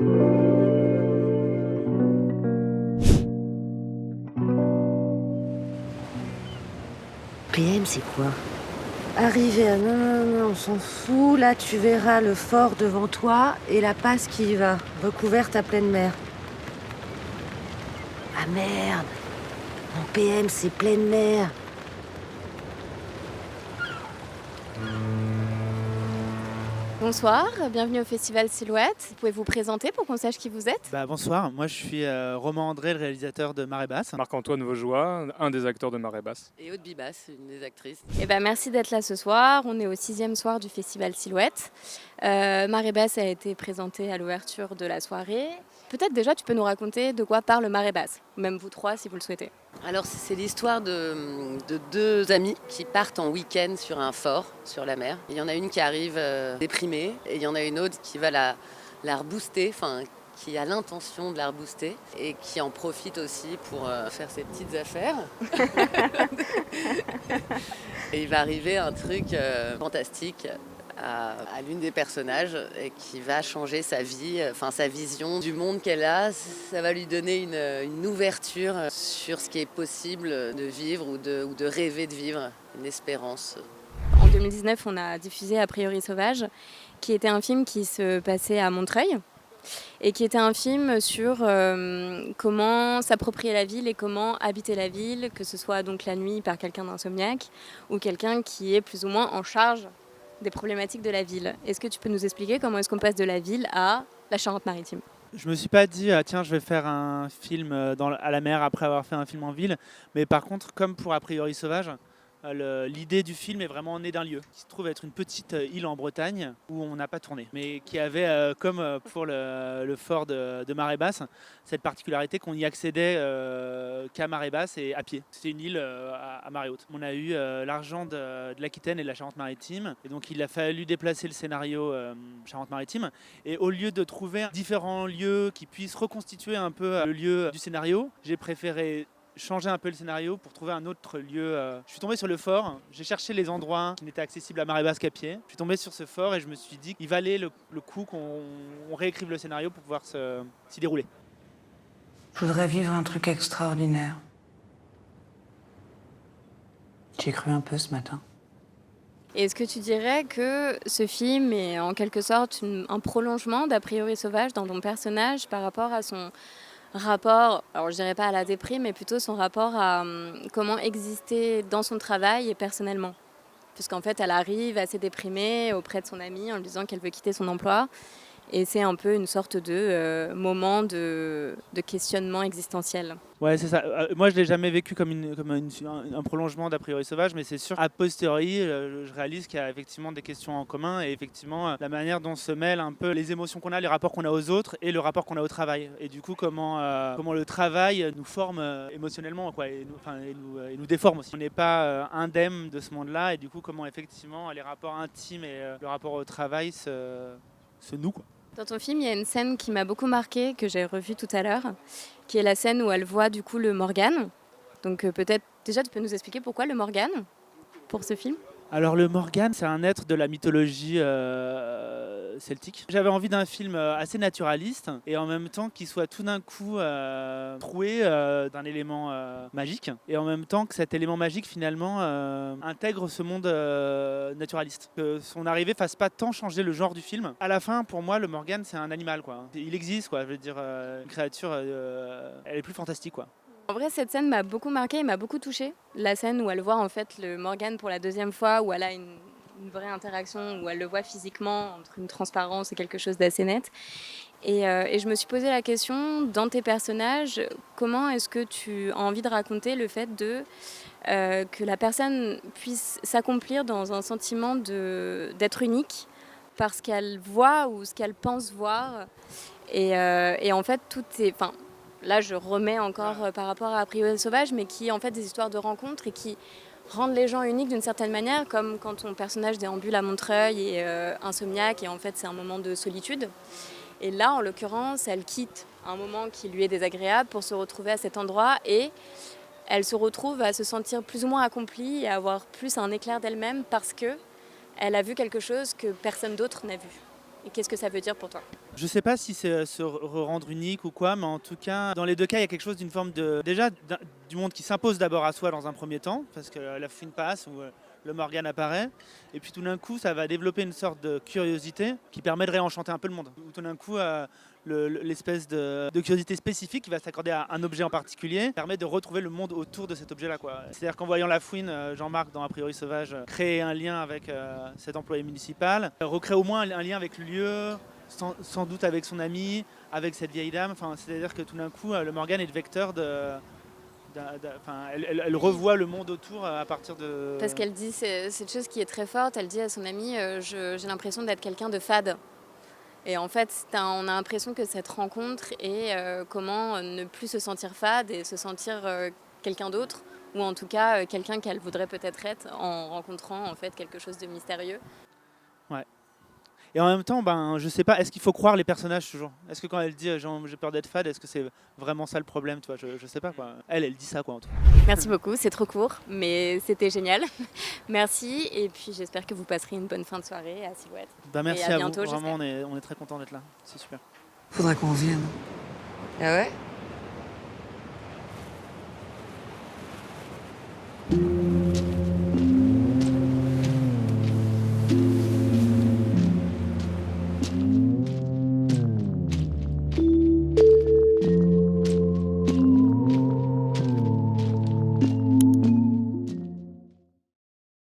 PM, c'est quoi? Arriver à... Non, non, non, on s'en fout. Là, tu verras le fort devant toi et la passe qui y va, recouverte à pleine mer. Ah merde! Mon PM, c'est pleine mer. Bonsoir, bienvenue au Festival Silhouette. Vous pouvez vous présenter pour qu'on sache qui vous êtes? Bonsoir, moi je suis Romain André, le réalisateur de Marée Basse. Marc-Antoine Vaugeois, un des acteurs de Marée Basse. Et Aude Bibas, une des actrices. Merci d'être là ce soir. On est au 6e soir du Festival Silhouette. Marée Basse a été présentée à l'ouverture de la soirée. Peut-être déjà tu peux nous raconter de quoi parle Marée Basse, même vous trois si vous le souhaitez. Alors c'est l'histoire de deux amis qui partent en week-end sur un fort, sur la mer. Il y en a une qui arrive déprimée et il y en a une autre qui va la rebooster, qui a l'intention de la rebooster et qui en profite aussi pour faire ses petites affaires. Et il va arriver un truc fantastique à l'une des personnages et qui va changer sa vie, sa vision du monde qu'elle a. Ça va lui donner une ouverture sur ce qui est possible de vivre ou de rêver de vivre, une espérance. En 2019, on a diffusé A priori sauvage, qui était un film qui se passait à Montreuil et qui était un film sur comment s'approprier la ville et comment habiter la ville, que ce soit donc la nuit par quelqu'un d'insomniaque ou quelqu'un qui est plus ou moins en charge des problématiques de la ville. Est-ce que tu peux nous expliquer comment est-ce qu'on passe de la ville à la Charente-Maritime ? Je me suis pas dit tiens je vais faire un film à la mer après avoir fait un film en ville, mais par contre comme pour A priori sauvage, l'idée du film est vraiment née d'un lieu qui se trouve être une petite île en Bretagne où on n'a pas tourné, mais qui avait comme pour le fort de Marée Basse cette particularité qu'on y accédait qu'à Marée Basse et à pied. C'était une île à marée haute. On a eu l'argent de l'Aquitaine et de la Charente-Maritime et donc il a fallu déplacer le scénario Charente-Maritime et au lieu de trouver différents lieux qui puissent reconstituer un peu le lieu du scénario, j'ai préféré changer un peu le scénario pour trouver un autre lieu. Je suis tombé sur le fort, j'ai cherché les endroits qui n'étaient accessibles à Marée Basse qu'à pied. Je suis tombé sur ce fort et je me suis dit qu'il valait le coup qu'on réécrive le scénario pour pouvoir s'y dérouler. Je voudrais vivre un truc extraordinaire. J'y ai cru un peu ce matin. Est-ce que tu dirais que ce film est en quelque sorte un prolongement d'A priori sauvage dans ton personnage par rapport à son rapport, alors je dirais pas à la déprime, mais plutôt son rapport à comment exister dans son travail et personnellement. Puisqu'en fait, elle arrive assez déprimée auprès de son amie en lui disant qu'elle veut quitter son emploi. Et c'est un peu une sorte de moment de questionnement existentiel. Ouais, c'est ça. Moi, je ne l'ai jamais vécu comme un prolongement d'A priori sauvage, mais c'est sûr, a posteriori, je réalise qu'il y a effectivement des questions en commun et effectivement la manière dont se mêlent un peu les émotions qu'on a, les rapports qu'on a aux autres et le rapport qu'on a au travail. Et du coup, comment le travail nous forme émotionnellement quoi, et nous déforme aussi. On n'est pas indemne de ce monde-là et du coup, comment effectivement les rapports intimes et le rapport au travail se nouent, quoi. Dans ton film, il y a une scène qui m'a beaucoup marquée, que j'ai revue tout à l'heure, qui est la scène où elle voit du coup le Morgan. Donc peut-être déjà tu peux nous expliquer pourquoi le Morgan pour ce film ? Alors le Morgan, c'est un être de la mythologie celtique. J'avais envie d'un film assez naturaliste et en même temps qui soit tout d'un coup troué d'un élément magique et en même temps que cet élément magique finalement intègre ce monde naturaliste. Que son arrivée fasse pas tant changer le genre du film. À la fin, pour moi, le Morgan, c'est un animal, quoi. Il existe, quoi. Je veux dire, une créature, elle est plus fantastique, quoi. En vrai, cette scène m'a beaucoup marquée et m'a beaucoup touchée. La scène où elle voit en fait le Morgan pour la deuxième fois, où elle a une vraie interaction, où elle le voit physiquement entre une transparence et quelque chose d'assez net. Et je me suis posé la question, dans tes personnages, comment est-ce que tu as envie de raconter le fait que la personne puisse s'accomplir dans un sentiment d'être unique parce qu'elle voit ou ce qu'elle pense voir. Et en fait, tout est... Là, je remets encore par rapport à A priori sauvage, mais qui est en fait des histoires de rencontres et qui rendent les gens uniques d'une certaine manière, comme quand ton personnage déambule à Montreuil et insomniaque, et en fait c'est un moment de solitude. Et là, en l'occurrence, elle quitte un moment qui lui est désagréable pour se retrouver à cet endroit et elle se retrouve à se sentir plus ou moins accomplie et à avoir plus un éclair d'elle-même parce qu'elle a vu quelque chose que personne d'autre n'a vu. Et qu'est-ce que ça veut dire pour toi ? Je sais pas si c'est se rendre unique ou quoi, mais en tout cas, dans les deux cas, il y a quelque chose d'une forme de. Déjà, du monde qui s'impose d'abord à soi dans un premier temps, parce que la fouine passe ou le Morgan apparaît. Et puis tout d'un coup, ça va développer une sorte de curiosité qui permet de réenchanter un peu le monde. Ou tout d'un coup, l'espèce de curiosité spécifique qui va s'accorder à un objet en particulier permet de retrouver le monde autour de cet objet-là, quoi. C'est-à-dire qu'en voyant la fouine, Jean-Marc, dans A priori sauvage, créer un lien avec cet employé municipal, recréer au moins un lien avec le lieu, sans doute avec son ami, avec cette vieille dame. Enfin, c'est-à-dire que tout d'un coup, le Morgan est le vecteur elle revoit le monde autour à partir de... Parce qu'elle dit cette chose qui est très forte, elle dit à son amie j'ai l'impression d'être quelqu'un de fade. Et en fait, on a l'impression que cette rencontre est comment ne plus se sentir fade et se sentir quelqu'un d'autre, ou en tout cas quelqu'un qu'elle voudrait peut-être être en rencontrant en fait quelque chose de mystérieux. Ouais. Et en même temps, je sais pas, est-ce qu'il faut croire les personnages toujours? Est-ce que quand elle dit j'ai peur d'être fade, est-ce que c'est vraiment ça le problème, tu vois? Je sais pas quoi. Elle dit ça quoi en tout cas. Merci beaucoup, c'est trop court, mais c'était génial. Merci, et puis j'espère que vous passerez une bonne fin de soirée à Silhouette. Merci et à à bientôt, vous, vraiment on est très contents d'être là, c'est super. Faudra qu'on vienne. Ah ouais?